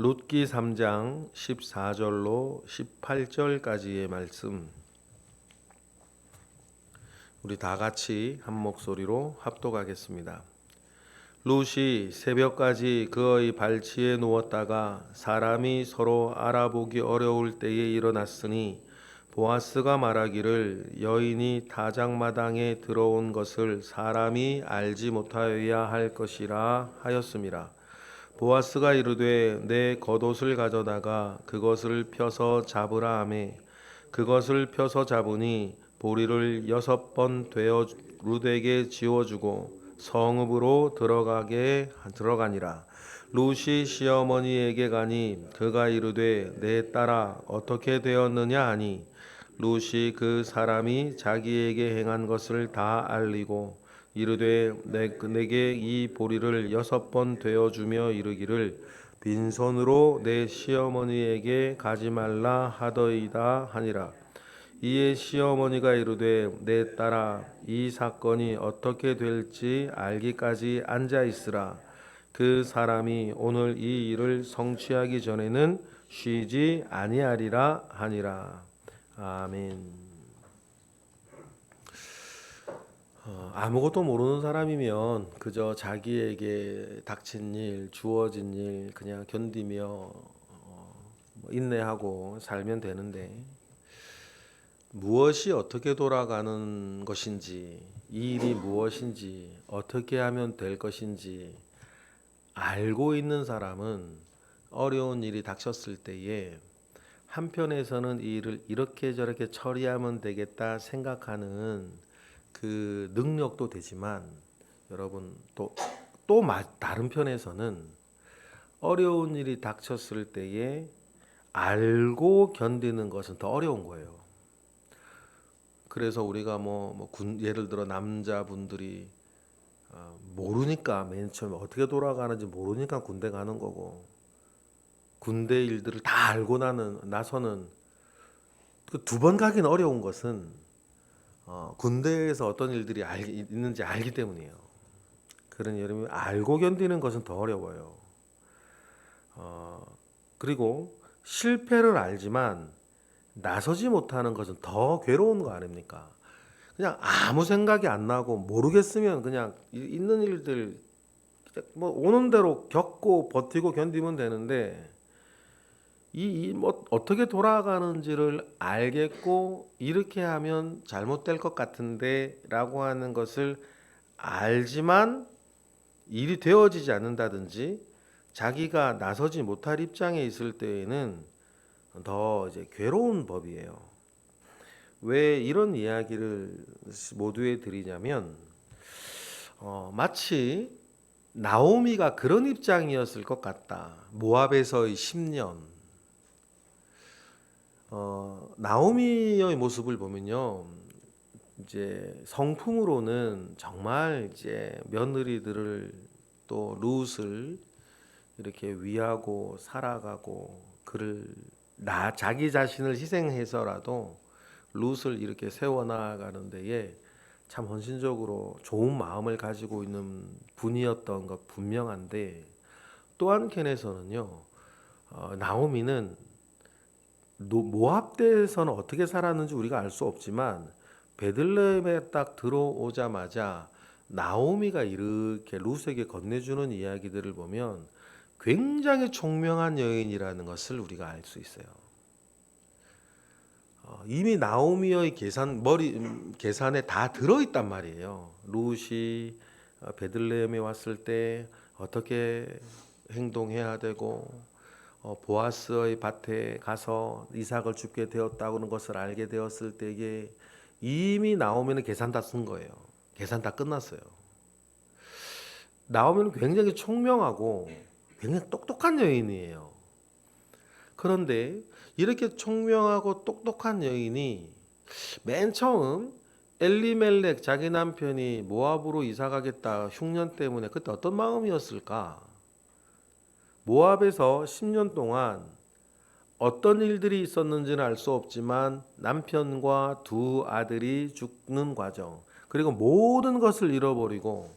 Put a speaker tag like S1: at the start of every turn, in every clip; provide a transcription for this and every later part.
S1: 룻기 3장 14절로 18절까지의 말씀, 우리 다 같이 한 목소리로 합독하겠습니다. 룻이 새벽까지 그의 발치에 누웠다가 사람이 서로 알아보기 어려울 때에 일어났으니 보아스가 말하기를 여인이 타작마당에 들어온 것을 사람이 알지 못하여야 할 것이라 하였음이라. 보아스가 이르되 내 겉옷을 가져다가 그것을 펴서 잡으라 하매 그것을 펴서 잡으니 보리를 6번 되어 룻에게 지워주고 성읍으로 들어가니라. 룻이 시어머니에게 가니 그가 이르되 내 딸아 어떻게 되었느냐 하니 룻이 그 사람이 자기에게 행한 것을 다 알리고 이르되 내게 이 보리를 6번 되어주며 이르기를 빈손으로 내 시어머니에게 가지 말라 하더이다 하니라. 이에 시어머니가 이르되 내 딸아 이 사건이 어떻게 될지 알기까지 앉아 있으라. 그 사람이 오늘 이 일을 성취하기 전에는 쉬지 아니하리라 하니라. 아멘. 아무것도 모르는 사람이면 그저 자기에게 닥친 일, 주어진 일 그냥 견디며 인내하고 살면 되는데, 무엇이 어떻게 돌아가는 것인지, 이 일이 무엇인지, 어떻게 하면 될 것인지 알고 있는 사람은 어려운 일이 닥쳤을 때에 한편에서는 이 일을 이렇게 저렇게 처리하면 되겠다 생각하는 그 능력도 되지만, 여러분 또 다른 편에서는 어려운 일이 닥쳤을 때에 알고 견디는 것은 더 어려운 거예요. 그래서 우리가 예를 들어 남자분들이 모르니까, 맨 처음에 어떻게 돌아가는지 모르니까 군대 가는 거고, 군대 일들을 다 알고 나서는 그 2번 가기는 어려운 것은 군대에서 어떤 일들이 있는지 알기 때문이에요. 그러니 여러분, 알고 견디는 것은 더 어려워요. 그리고 실패를 알지만 나서지 못하는 것은 더 괴로운 거 아닙니까? 그냥 아무 생각이 안 나고 모르겠으면 그냥 있는 일들 오는 대로 겪고 버티고 견디면 되는데, 어떻게 돌아가는지를 알겠고 이렇게 하면 잘못될 것 같은데라고 하는 것을 알지만 일이 되어지지 않는다든지 자기가 나서지 못할 입장에 있을 때에는 더 이제 괴로운 법이에요. 왜 이런 이야기를 모두에 드리냐면, 마치 나오미가 그런 입장이었을 것 같다. 모압에서의 10년. 나오미의 모습을 보면요, 이제 성품으로는 정말 이제 며느리들을 또 룻을 이렇게 위하고 살아가고 자기 자신을 희생해서라도 룻을 이렇게 세워나가는 데에 참 헌신적으로 좋은 마음을 가지고 있는 분이었던 것 분명한데, 또 한켠에서는요, 나오미는 모압대에서는 어떻게 살았는지 우리가 알 수 없지만 베들레헴에 딱 들어오자마자 나오미가 이렇게 룻에게 건네주는 이야기들을 보면 굉장히 총명한 여인이라는 것을 우리가 알 수 있어요. 이미 나오미의 계산에 다 들어있단 말이에요. 룻이 베들레헴에 왔을 때 어떻게 행동해야 되고, 보아스의 밭에 가서 이삭을 줍게 되었다는 것을 알게 되었을 때에 이미 나오미는 계산 다 쓴 거예요. 계산 다 끝났어요. 나오미는 굉장히 총명하고 굉장히 똑똑한 여인이에요. 그런데 이렇게 총명하고 똑똑한 여인이 맨 처음 엘리멜렉 자기 남편이 모압으로 이사 가겠다 흉년 때문에 그때 어떤 마음이었을까? 모압에서 10년 동안 어떤 일들이 있었는지는 알 수 없지만 남편과 2 아들이 죽는 과정, 그리고 모든 것을 잃어버리고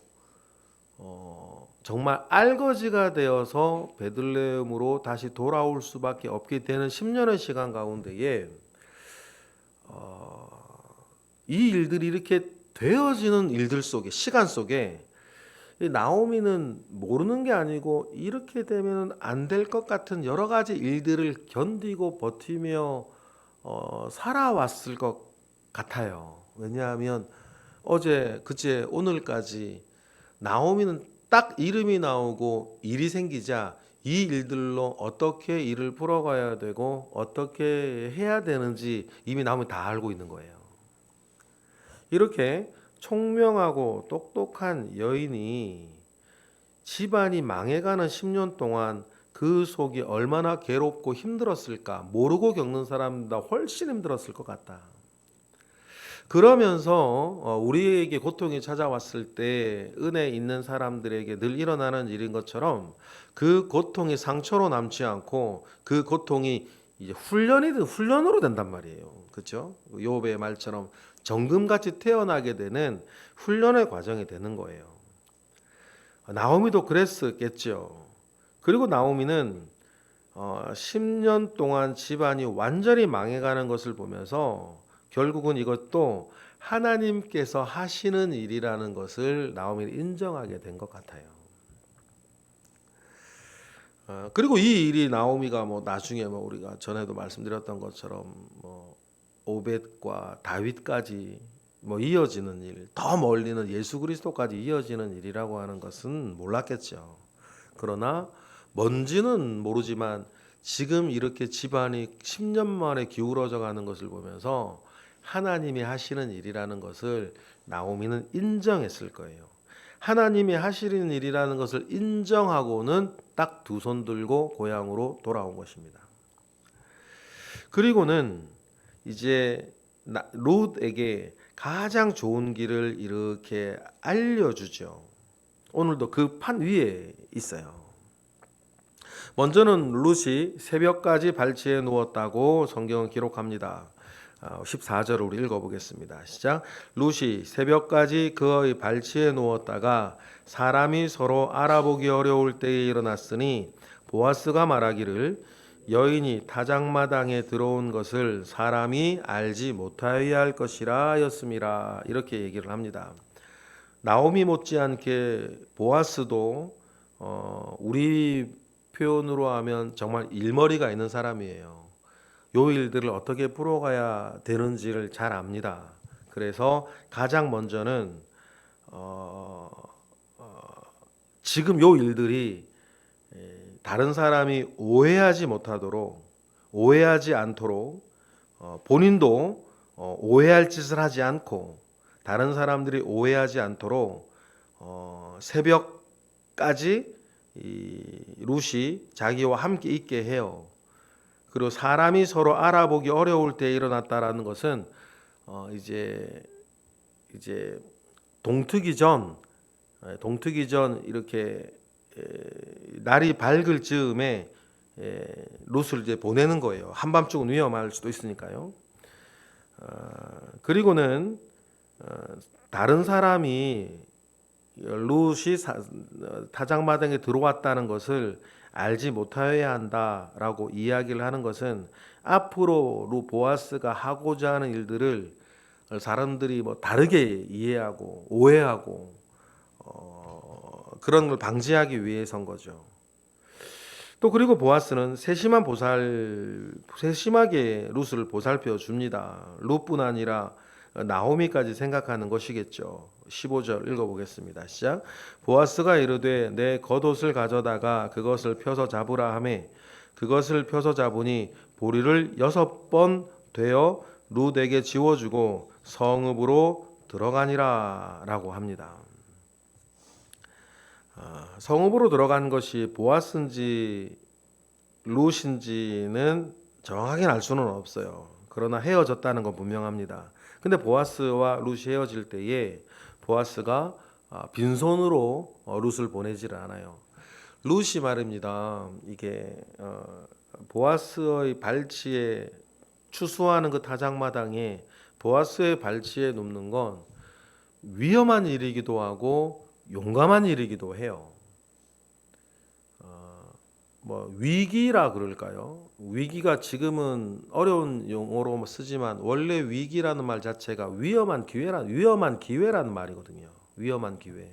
S1: 정말 알거지가 되어서 베들레헴으로 다시 돌아올 수밖에 없게 되는 10년의 시간 가운데에 이 일들이 이렇게 되어지는 일들 속에 시간 속에 이 나오미는 모르는 게 아니고 이렇게 되면 안 될 것 같은 여러 가지 일들을 견디고 버티며 살아왔을 것 같아요. 왜냐하면 어제 그제 오늘까지 나오미는 딱 이름이 나오고 일이 생기자 이 일들로 어떻게 일을 풀어가야 되고 어떻게 해야 되는지 이미 나오미 다 알고 있는 거예요. 이렇게 총명하고 똑똑한 여인이 집안이 망해가는 10년 동안 그 속이 얼마나 괴롭고 힘들었을까. 모르고 겪는 사람보다 훨씬 힘들었을 것 같다. 그러면서 우리에게 고통이 찾아왔을 때 은혜 있는 사람들에게 늘 일어나는 일인 것처럼 그 고통이 상처로 남지 않고 그 고통이 이제 훈련이든 훈련으로 된단 말이에요. 그렇죠? 욥의 말처럼 정금같이 태어나게 되는 훈련의 과정이 되는 거예요. 나오미도 그랬었겠죠. 그리고 나오미는 10년 동안 집안이 완전히 망해가는 것을 보면서 결국은 이것도 하나님께서 하시는 일이라는 것을 나오미는 인정하게 된 것 같아요. 그리고 이 일이 나오미가 뭐 나중에 뭐 우리가 전에도 말씀드렸던 것처럼 뭐 오벳과 다윗까지 뭐 이어지는 일, 더 멀리는 예수 그리스도까지 이어지는 일이라고 하는 것은 몰랐겠죠. 그러나 뭔지는 모르지만 지금 이렇게 집안이 10년 만에 기울어져 가는 것을 보면서 하나님이 하시는 일이라는 것을 나오미는 인정했을 거예요. 하나님이 하시는 일이라는 것을 인정하고는 딱 두 손 들고 고향으로 돌아온 것입니다. 그리고는 이제 룻에게 가장 좋은 길을 이렇게 알려주죠. 오늘도 그 판 위에 있어요. 먼저는 룻이 새벽까지 발치에 누웠다고 성경은 기록합니다. 14절을 우리 읽어보겠습니다. 시작. 룻이 새벽까지 그의 발치에 누웠다가 사람이 서로 알아보기 어려울 때에 일어났으니 보아스가 말하기를 여인이 타작마당에 들어온 것을 사람이 알지 못하여야 할 것이라 하였음이라. 이렇게 얘기를 합니다. 나오미 못지않게 보아스도 우리 표현으로 하면 정말 일머리가 있는 사람이에요. 요 일들을 어떻게 풀어가야 되는지를 잘 압니다. 그래서 가장 먼저는 지금 요 일들이 다른 사람이 오해하지 못하도록 오해하지 않도록 본인도 오해할 짓을 하지 않고 다른 사람들이 오해하지 않도록 새벽까지 이 룻이 자기와 함께 있게 해요. 그리고 사람이 서로 알아보기 어려울 때 일어났다라는 것은 이제 동트기 전 이렇게 날이 밝을 즈음에 룻을 이제 보내는 거예요. 한밤중은 위험할 수도 있으니까요. 그리고는 다른 사람이 룻이 타작마당에 들어왔다는 것을 알지 못하여야 한다라고 이야기를 하는 것은 앞으로 루 보아스가 하고자 하는 일들을 사람들이 뭐 다르게 이해하고 오해하고 그런 걸 방지하기 위해서인 거죠. 또 그리고 보아스는 세심하게 룻을 보살펴 줍니다. 룻뿐 아니라 나오미까지 생각하는 것이겠죠. 15절 읽어보겠습니다. 시작. 보아스가 이르되 내 겉옷을 가져다가 그것을 펴서 잡으라 하매 그것을 펴서 잡으니 보리를 6번 되어 룻에게 지워주고 성읍으로 들어가니라 라고 합니다. 성읍으로 들어간 것이 보아스인지 룻인지는 정확하게 알 수는 없어요. 그러나 헤어졌다는 건 분명합니다. 근데 보아스와 룻이 헤어질 때에 보아스가 빈손으로 룻을 보내지를 않아요. 룻이 말입니다. 이게 보아스의 발치에 추수하는 그 타작마당에 보아스의 발치에 눕는 건 위험한 일이기도 하고 용감한 일이기도 해요. 뭐 위기라 그럴까요? 위기가 지금은 어려운 용어로 쓰지만 원래 위기라는 말 자체가 위험한 기회라는 말이거든요. 위험한 기회.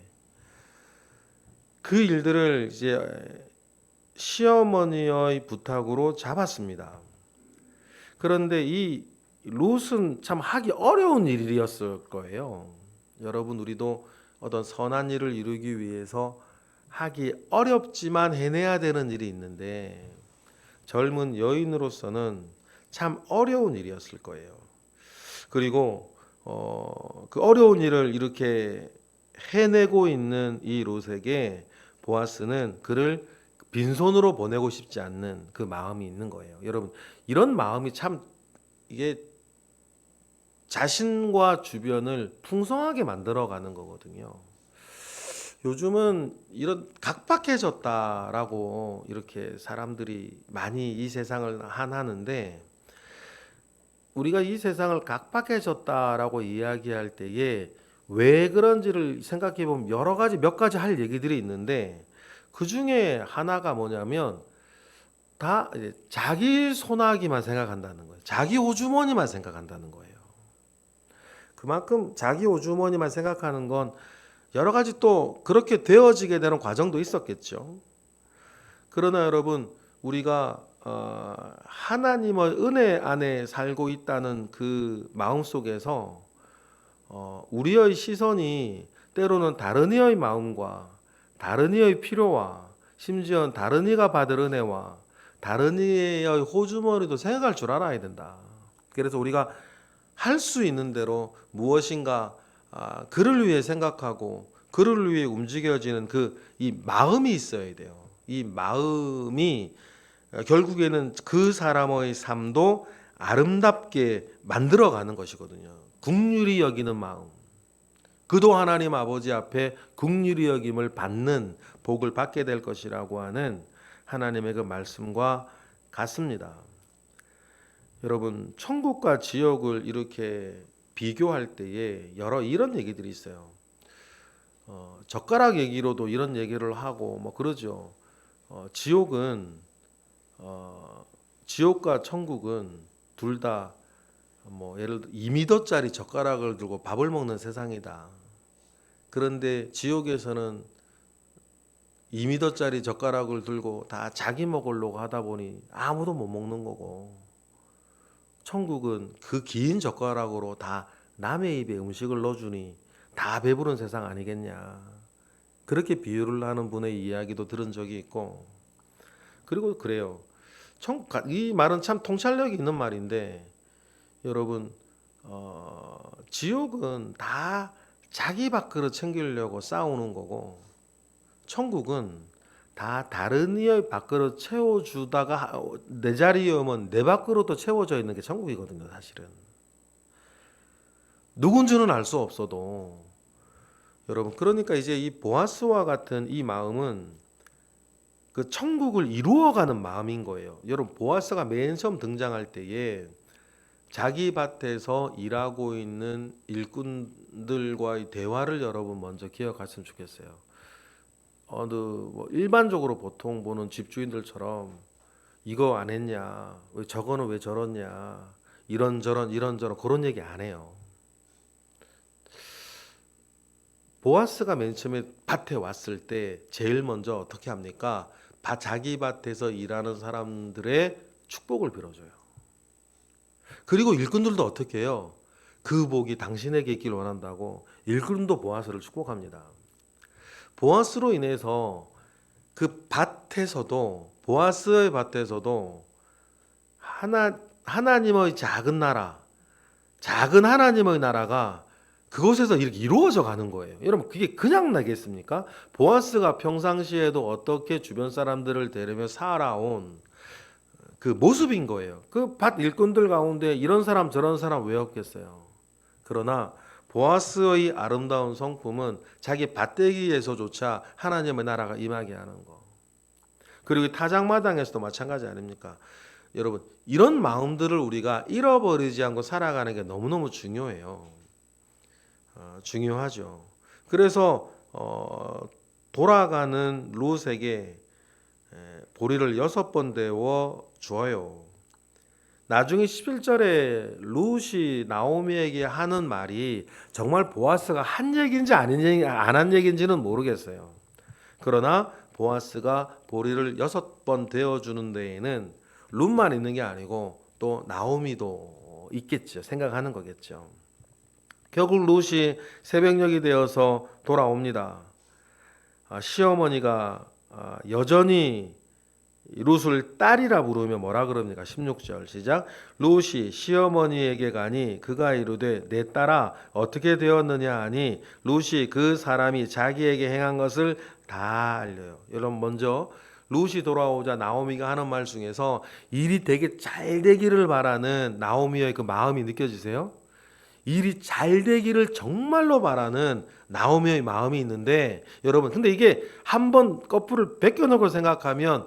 S1: 그 일들을 이제 시어머니의 부탁으로 잡았습니다. 그런데 이 롯은 참 하기 어려운 일이었을 거예요. 여러분, 우리도 어떤 선한 일을 이루기 위해서 하기 어렵지만 해내야 되는 일이 있는데 젊은 여인으로서는 참 어려운 일이었을 거예요. 그리고 그 어려운 일을 이렇게 해내고 있는 이 롯에게 보아스는 그를 빈손으로 보내고 싶지 않는 그 마음이 있는 거예요. 여러분, 이런 마음이 참 이게 자신과 주변을 풍성하게 만들어가는 거거든요. 요즘은 이런 각박해졌다라고 이렇게 사람들이 많이 이 세상을 하는데, 우리가 이 세상을 각박해졌다라고 이야기할 때에 왜 그런지를 생각해 보면 몇 가지 할 얘기들이 있는데, 그 중에 하나가 뭐냐면 다 이제 자기 손아귀만 생각한다는 거예요. 자기 호주머니만 생각한다는 거예요. 그만큼 자기 호주머니만 생각하는 건 여러 가지 또 그렇게 되어지게 되는 과정도 있었겠죠. 그러나 여러분, 우리가 하나님의 은혜 안에 살고 있다는 그 마음 속에서 우리의 시선이 때로는 다른 이의 마음과 다른 이의 필요와 심지어 다른 이가 받을 은혜와 다른 이의 호주머니도 생각할 줄 알아야 된다. 그래서 우리가 할 수 있는 대로 무엇인가 그를 위해 생각하고 그를 위해 움직여지는 이 마음이 있어야 돼요. 이 마음이 결국에는 그 사람의 삶도 아름답게 만들어가는 것이거든요. 긍휼히 여기는 마음. 그도 하나님 아버지 앞에 긍휼히 여김을 받는 복을 받게 될 것이라고 하는 하나님의 그 말씀과 같습니다. 여러분, 천국과 지옥을 이렇게 비교할 때에 여러 이런 얘기들이 있어요. 젓가락 얘기로도 이런 얘기를 하고 뭐 그러죠. 지옥과 천국은 둘 다 뭐 예를 들어 2m짜리 젓가락을 들고 밥을 먹는 세상이다. 그런데 지옥에서는 2m짜리 젓가락을 들고 다 자기 먹으려고 하다 보니 아무도 못 먹는 거고, 천국은 그 긴 젓가락으로 다 남의 입에 음식을 넣어주니 다 배부른 세상 아니겠냐. 그렇게 비유를 하는 분의 이야기도 들은 적이 있고, 그리고 그래요. 이 말은 참 통찰력이 있는 말인데, 여러분, 지옥은 다 자기 밥그릇 챙기려고 싸우는 거고, 천국은 다 다른 이의 밥그릇 채워주다가 내 자리에 오면 내 밥그릇도 채워져 있는 게 천국이거든요, 사실은. 누군지는 알 수 없어도. 여러분, 그러니까 이제 이 보아스와 같은 이 마음은 그 천국을 이루어가는 마음인 거예요. 여러분, 보아스가 맨 처음 등장할 때에 자기 밭에서 일하고 있는 일꾼들과의 대화를 여러분 먼저 기억하시면 좋겠어요. 뭐 일반적으로 보통 보는 집주인들처럼 이거 안 했냐, 왜 저거는 왜 저러냐, 이런저런 그런 얘기 안 해요. 보아스가 맨 처음에 밭에 왔을 때 제일 먼저 어떻게 합니까? 자기 밭에서 일하는 사람들의 축복을 빌어줘요. 그리고 일꾼들도 어떻게 해요? 그 복이 당신에게 있길 원한다고 일꾼도 보아스를 축복합니다. 보아스로 인해서 그 밭에서도, 보아스의 밭에서도 하나님의 작은 나라, 작은 하나님의 나라가 그곳에서 이렇게 이루어져 가는 거예요. 여러분, 그게 그냥 나겠습니까? 보아스가 평상시에도 어떻게 주변 사람들을 데리며 살아온 그 모습인 거예요. 그 밭 일꾼들 가운데 이런 사람 저런 사람 왜 없겠어요? 그러나 보아스의 아름다운 성품은 자기 밭대기에서조차 하나님의 나라가 임하게 하는 거. 그리고 타작마당에서도 마찬가지 아닙니까? 여러분, 이런 마음들을 우리가 잃어버리지 않고 살아가는 게 너무너무 중요해요. 중요하죠. 그래서 돌아가는 롯에게 보리를 6번 데워 주어요. 나중에 11절에 룻이 나오미에게 하는 말이 정말 보아스가 한 얘기인지 안 한 얘기인지는 모르겠어요. 그러나 보아스가 보리를 6번 데워주는 데에는 룻만 있는 게 아니고 또 나오미도 있겠죠. 생각하는 거겠죠. 결국 룻이 새벽녘이 되어서 돌아옵니다. 시어머니가 여전히 룻을 딸이라 부르며 뭐라 그럽니까? 16절 시작. 룻이 시어머니에게 가니 그가 이르되 내 딸아 어떻게 되었느냐 하니 룻이 그 사람이 자기에게 행한 것을 다 알려요. 여러분 먼저 룻이 돌아오자 나오미가 하는 말 중에서 일이 되게 잘 되기를 바라는 나오미의 그 마음이 느껴지세요? 일이 잘 되기를 정말로 바라는 나오미의 마음이 있는데 여러분 근데 이게 한번 거꾸를 벗겨놓고 생각하면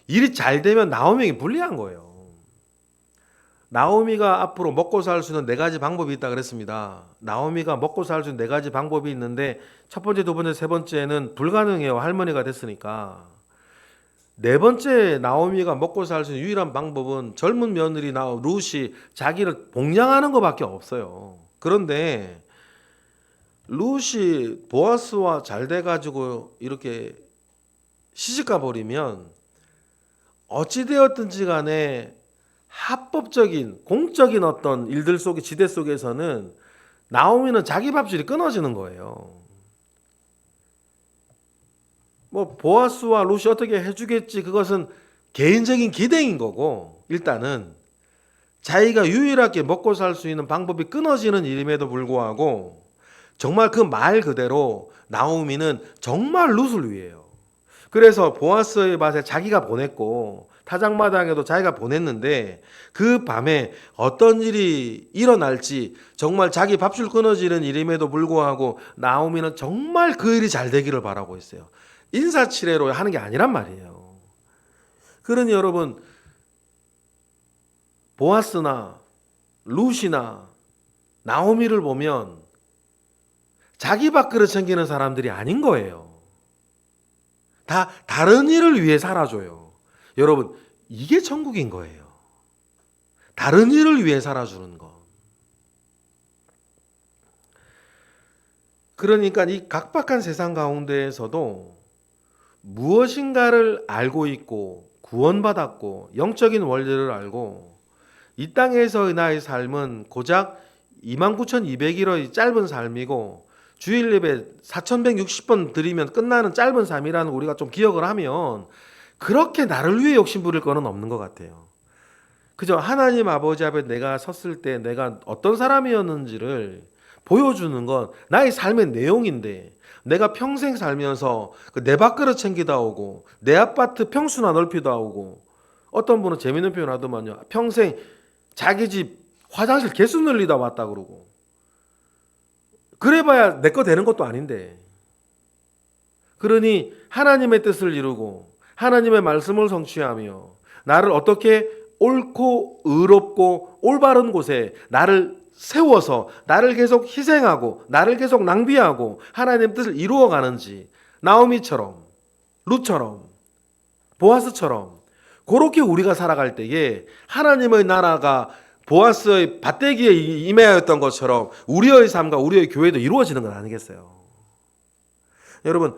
S1: 일이 잘 되면 나오미에게 불리한 거예요. 나오미가 앞으로 먹고 살 수 있는 4가지 방법이 있다 그랬습니다. 나오미가 먹고 살 수 있는 4가지 방법이 있는데 첫 번째, 두 번째, 세 번째는 불가능해요. 할머니가 됐으니까. 4번째 나오미가 먹고 살 수 있는 유일한 방법은 젊은 며느리 룻이 자기를 복양하는 것밖에 없어요. 그런데 룻이 보아스와 잘 돼가지고 이렇게 시집가 버리면 어찌되었든지 간에 합법적인 공적인 어떤 일들 속에 지대 속에서는 나오미는 자기 밥줄이 끊어지는 거예요. 뭐 보아스와 룻이 어떻게 해주겠지 그것은 개인적인 기대인 거고 일단은 자기가 유일하게 먹고 살 수 있는 방법이 끊어지는 일임에도 불구하고 정말 그 말 그대로 나오미는 정말 룻을 위해요. 그래서 보아스의 밭에 자기가 보냈고 타작마당에도 자기가 보냈는데 그 밤에 어떤 일이 일어날지 정말 자기 밥줄 끊어지는 일임에도 불구하고 나오미는 정말 그 일이 잘 되기를 바라고 있어요. 인사치레로 하는 게 아니란 말이에요. 그러니 여러분 보아스나 룻이나 나오미를 보면 자기 밥그릇 챙기는 사람들이 아닌 거예요. 다 다른 일을 위해 살아줘요. 여러분 이게 천국인 거예요. 다른 일을 위해 살아주는 거. 그러니까 이 각박한 세상 가운데에서도 무엇인가를 알고 있고 구원받았고 영적인 원리를 알고 이 땅에서의 나의 삶은 고작 29,200일의 짧은 삶이고 주일 예배 4,160번 드리면 끝나는 짧은 삶이라는 우리가 좀 기억을 하면 그렇게 나를 위해 욕심 부릴 거는 없는 것 같아요. 그저 하나님 아버지 앞에 내가 섰을 때 내가 어떤 사람이었는지를 보여주는 건 나의 삶의 내용인데 내가 평생 살면서 내 밥그릇 챙기다 오고 내 아파트 평수나 넓히다 오고 어떤 분은 재밌는 표현 하더만요. 평생 자기 집 화장실 개수 늘리다 왔다 그러고 그래봐야 내 거 되는 것도 아닌데 그러니 하나님의 뜻을 이루고 하나님의 말씀을 성취하며 나를 어떻게 옳고 의롭고 올바른 곳에 나를 세워서 나를 계속 희생하고 나를 계속 낭비하고 하나님의 뜻을 이루어가는지 나오미처럼 룻처럼 보아스처럼 그렇게 우리가 살아갈 때에 하나님의 나라가 보아스의 밭대기에 임하였던 것처럼 우리의 삶과 우리의 교회도 이루어지는 건 아니겠어요? 여러분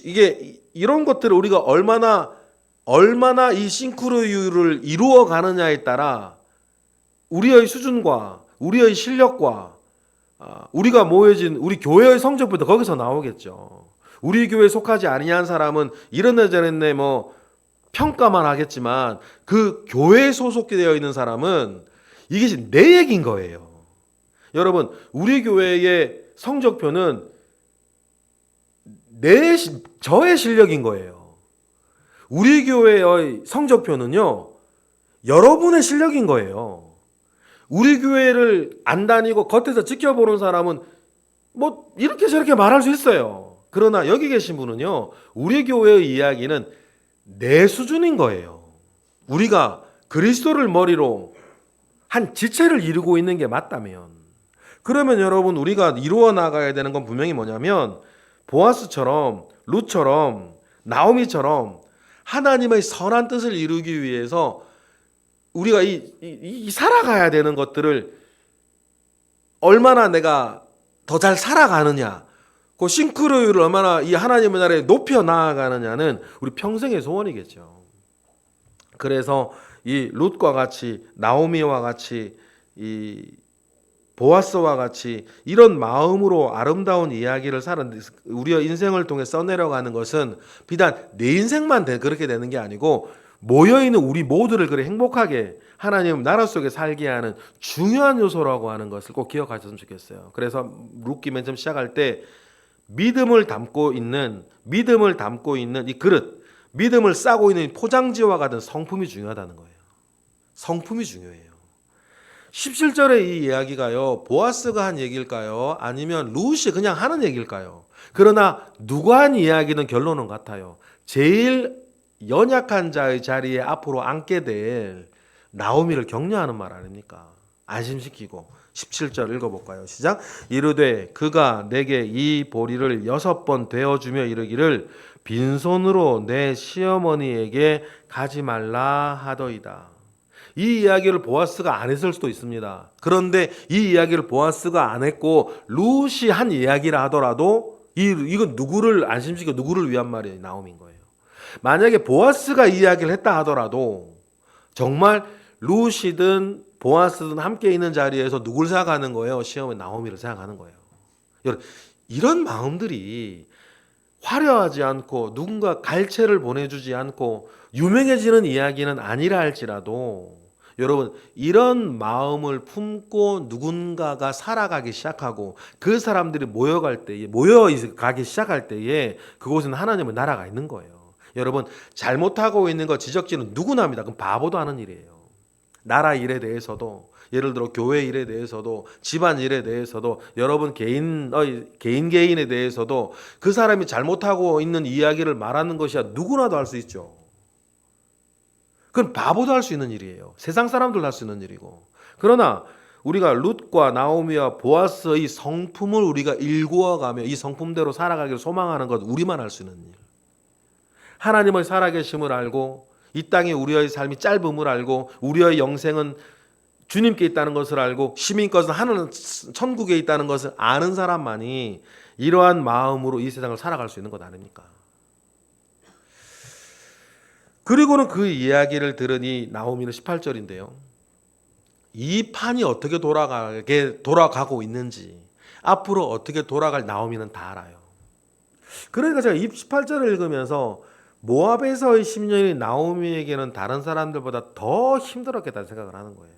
S1: 이게 이런 것들을 우리가 얼마나 이 싱크로율을 이루어 가느냐에 따라 우리의 수준과 우리의 실력과 우리가 모여진 우리 교회의 성적부터 거기서 나오겠죠. 우리 교회에 속하지 아니한 사람은 이랬네 저랬네 뭐 평가만 하겠지만 그 교회에 소속되어 있는 사람은 이게 내 얘기인 거예요. 여러분 우리 교회의 성적표는 저의 실력인 거예요. 우리 교회의 성적표는요 여러분의 실력인 거예요. 우리 교회를 안 다니고 겉에서 지켜보는 사람은 뭐 이렇게 저렇게 말할 수 있어요. 그러나 여기 계신 분은요 우리 교회의 이야기는 내 수준인 거예요. 우리가 그리스도를 머리로 한 지체를 이루고 있는 게 맞다면 그러면 여러분 우리가 이루어 나가야 되는 건 분명히 뭐냐면 보아스처럼 룻처럼 나오미처럼 하나님의 선한 뜻을 이루기 위해서 우리가 이 살아가야 되는 것들을 얼마나 내가 더 잘 살아가느냐, 그 싱크로율을 얼마나 이 하나님의 나라에 높여 나아가느냐는 우리 평생의 소원이겠죠. 그래서 이 룻과 같이, 나오미와 같이, 이 보아스와 같이 이런 마음으로 아름다운 이야기를 사는 우리의 인생을 통해 써내려가는 것은 비단 내 인생만 그렇게 되는 게 아니고 모여있는 우리 모두를 그래 행복하게 하나님 나라 속에 살게 하는 중요한 요소라고 하는 것을 꼭 기억하셨으면 좋겠어요. 그래서 룻기 맨 처음 시작할 때 믿음을 담고 있는 이 그릇, 믿음을 싸고 있는 포장지와 같은 성품이 중요하다는 거예요. 성품이 중요해요. 17절의 이 이야기가요, 보아스가 한 얘기일까요? 아니면 룻이 그냥 하는 얘기일까요? 그러나 누가 한 이야기는 결론은 같아요. 제일 연약한 자의 자리에 앞으로 앉게 될 나오미를 격려하는 말 아닙니까? 안심시키고 17절 읽어볼까요? 시작. 이르되 그가 내게 이 보리를 6번 되어주며 이르기를 빈손으로 내 시어머니에게 가지 말라 하더이다. 이 이야기를 보아스가 안 했을 수도 있습니다. 그런데 이 이야기를 보아스가 안 했고 룻이 한 이야기라 하더라도 이건 누구를 안심시켜 누구를 위한 말이에요? 나오미인 거예요. 만약에 보아스가 이야기를 했다 하더라도 정말 룻이든 보아스든 함께 있는 자리에서 누굴 생각하는 거예요? 시어머니 나오미를 생각하는 거예요. 여러분, 이런 마음들이 화려하지 않고 누군가 갈채를 보내주지 않고 유명해지는 이야기는 아니라 할지라도 여러분, 이런 마음을 품고 누군가가 살아가기 시작하고 그 사람들이 모여가기 시작할 때에 그곳은 하나님의 나라가 있는 거예요. 여러분, 잘못하고 있는 거 지적지는 누구나 합니다. 그럼 바보도 하는 일이에요. 나라 일에 대해서도, 예를 들어 교회 일에 대해서도, 집안 일에 대해서도, 여러분 개인에 대해서도 그 사람이 잘못하고 있는 이야기를 말하는 것이야 누구나도 할 수 있죠. 그건 바보도 할 수 있는 일이에요. 세상 사람들도 할 수 있는 일이고. 그러나 우리가 룻과 나오미와 보아스의 성품을 우리가 일구어가며 이 성품대로 살아가기를 소망하는 것, 우리만 할 수 있는 일. 하나님의 살아계심을 알고 이 땅에 우리의 삶이 짧음을 알고 우리의 영생은 주님께 있다는 것을 알고 시민 것은 하늘은 천국에 있다는 것을 아는 사람만이 이러한 마음으로 이 세상을 살아갈 수 있는 것 아닙니까? 그리고는 그 이야기를 들으니 나오미는 18절인데요. 이 판이 어떻게 돌아가고 있는지 앞으로 어떻게 돌아갈 나오미는 다 알아요. 그러니까 제가 18절을 읽으면서 모압에서의 10년이 나오미에게는 다른 사람들보다 더 힘들었겠다는 생각을 하는 거예요.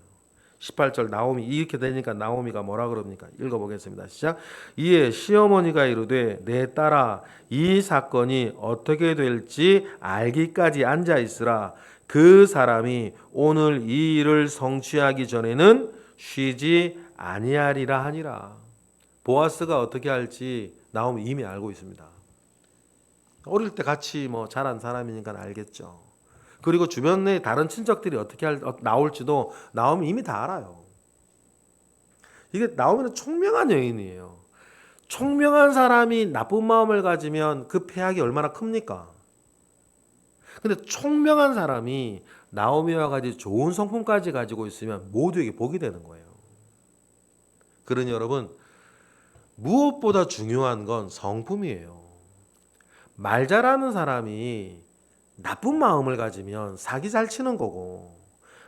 S1: 18절 나오미 이렇게 되니까 나오미가 뭐라 그럽니까? 읽어보겠습니다. 시작. 이에 시어머니가 이르되 내 딸아 이 사건이 어떻게 될지 알기까지 앉아 있으라. 그 사람이 오늘 이 일을 성취하기 전에는 쉬지 아니하리라 하니라. 보아스가 어떻게 할지 나오미 이미 알고 있습니다. 어릴 때 같이 자란 사람이니까 알겠죠. 그리고 주변에 다른 친척들이 어떻게 나올지도 나오미 이미 다 알아요. 이게 나오미는 총명한 여인이에요. 총명한 사람이 나쁜 마음을 가지면 그 폐악이 얼마나 큽니까? 근데 총명한 사람이 나오미와 같이 좋은 성품까지 가지고 있으면 모두에게 복이 되는 거예요. 그러니 여러분, 무엇보다 중요한 건 성품이에요. 말 잘하는 사람이 나쁜 마음을 가지면 사기 잘 치는 거고,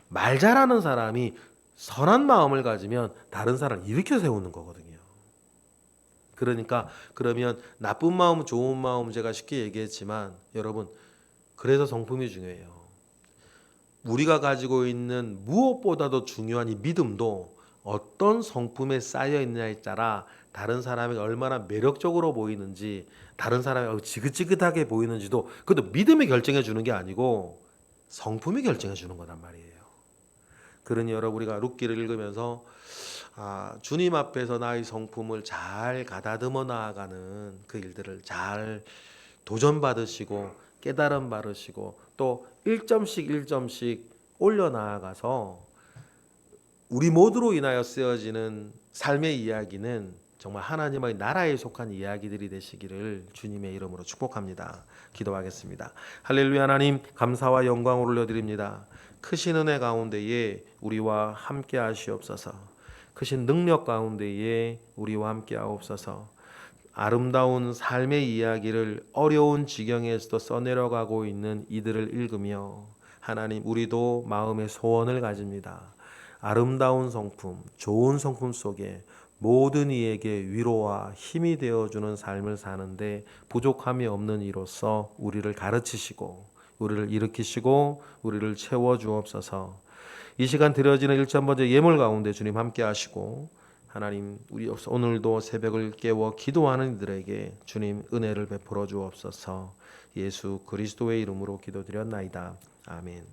S1: 말 잘하는 사람이 선한 마음을 가지면 다른 사람을 일으켜 세우는 거거든요. 그러니까 그러면 나쁜 마음, 좋은 마음 제가 쉽게 얘기했지만 여러분, 그래서 성품이 중요해요. 우리가 가지고 있는 무엇보다도 중요한 이 믿음도 어떤 성품에 쌓여 있느냐에 따라 다른 사람이 얼마나 매력적으로 보이는지, 다른 사람이 지긋지긋하게 보이는지도 그것도 믿음이 결정해 주는 게 아니고 성품이 결정해 주는 거란 말이에요. 그러니 여러분, 우리가 룻기를 읽으면서 주님 앞에서 나의 성품을 잘 가다듬어 나아가는 그 일들을 잘 도전받으시고 깨달음 받으시고 또 1점씩 올려 나아가서 우리 모두로 인하여 쓰여지는 삶의 이야기는 정말 하나님의 나라에 속한 이야기들이 되시기를 주님의 이름으로 축복합니다. 기도하겠습니다. 할렐루야. 하나님 감사와 영광을 올려드립니다. 크신 은혜 가운데에 우리와 함께 하시옵소서. 크신 능력 가운데에 우리와 함께 하옵소서. 아름다운 삶의 이야기를 어려운 지경에서도 써내려가고 있는 이들을 읽으며 하나님 우리도 마음의 소원을 가집니다. 아름다운 성품, 좋은 성품 속에 모든 이에게 위로와 힘이 되어주는 삶을 사는데 부족함이 없는 이로써 우리를 가르치시고 우리를 일으키시고 우리를 채워주옵소서. 이 시간 드려지는 일천번째 예물 가운데 주님 함께 하시고 하나님 우리 오늘도 새벽을 깨워 기도하는 이들에게 주님 은혜를 베풀어 주옵소서. 예수 그리스도의 이름으로 기도드렸나이다. 아멘.